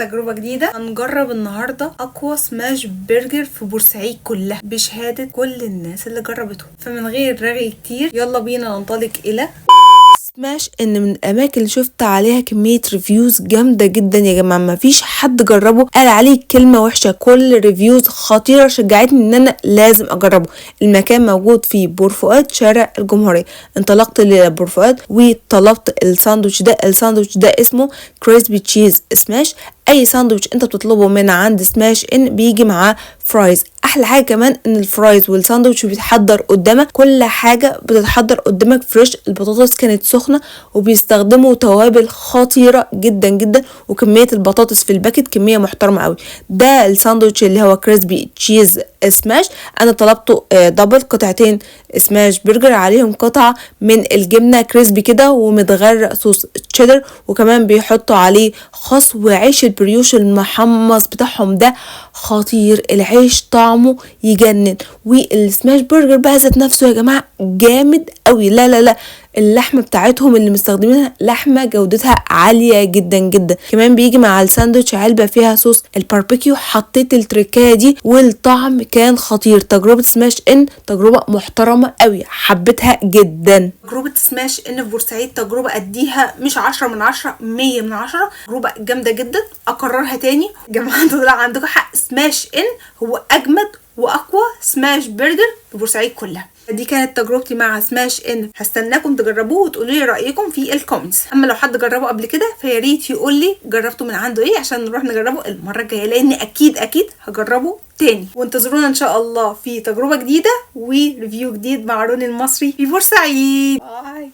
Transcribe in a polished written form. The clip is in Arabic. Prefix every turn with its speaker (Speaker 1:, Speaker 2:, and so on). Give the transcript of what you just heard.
Speaker 1: تجربة جديدة. هنجرب النهاردة أقوى سماش برجر في بورسعيد كلها بشهادة كل الناس اللي جربته. فمن غير رغي كتير يلا بينا ننطلق إلى سماش ان من الاماكن اللي شفت عليها كميه ريفيوز جامده جدا يا جماعه. ما فيش حد جربه قال عليه كلمه وحشه، كل ريفيوز خطيره شجعتني ان انا لازم اجربه. المكان موجود في بور فؤاد شارع الجمهوريه. انطلقت لبور فؤاد وطلبت الساندوتش ده. الساندوتش ده اسمه كريسبي تشيز سماش. اي ساندوتش انت بتطلبه من عند سماش ان بيجي معاه فرايز. احلى حاجه كمان ان الفرايز والساندوتش بيتحضر قدامك، كل حاجه بتتحضر قدامك فريش. البطاطس كانت سخنه وبيستخدموا توابل خطيره جدا جدا، وكميه البطاطس في الباكت كميه محترمه قوي. ده الساندوتش اللي هو كريسبي تشيز سماش. انا طلبته دبل قطعتين سماش برجر عليهم قطعه من الجبنه كريسبي كده ومتغرق صوص تشيدر، وكمان بيحطوا عليه خس وعيش البريوش المحمص بتاعهم ده خطير. العيش طعمه يجنن، والسماش برجر بقى ذات نفسه يا جماعه جامد قوي. لا لا لا، اللحمه بتاعتهم اللي مستخدمينها لحمه جودتها عاليه جدا جدا. كمان بيجي مع الساندوتش علبه فيها صوص الباربيكيو. حطيت التركايه دي والطعم كان خطير. تجربه سماش ان تجربه محترمه قوي، حبيتها جدا. تجربه سماش ان في بورسعيد تجربه اديها مش 10 من 10، 100 من 10. تجربه جامده جدا، اكررها تاني. جماعه طلع عندكم حق، سماش ان هو اجمد واقوى سماش برجر في بورسعيد كلها. دي كانت تجربتي مع سماش ان. هستناكم تجربوه وتقولوا لي رايكم في الكومنتس. اما لو حد جربه قبل كده فيا ريت يقول لي جربته من عنده ايه عشان نروح نجربه المره الجايه، لان اكيد هجربه تاني. وانتظرونا ان شاء الله في تجربه جديده وريفيو جديد مع روني المصري في بورسعيد. باي.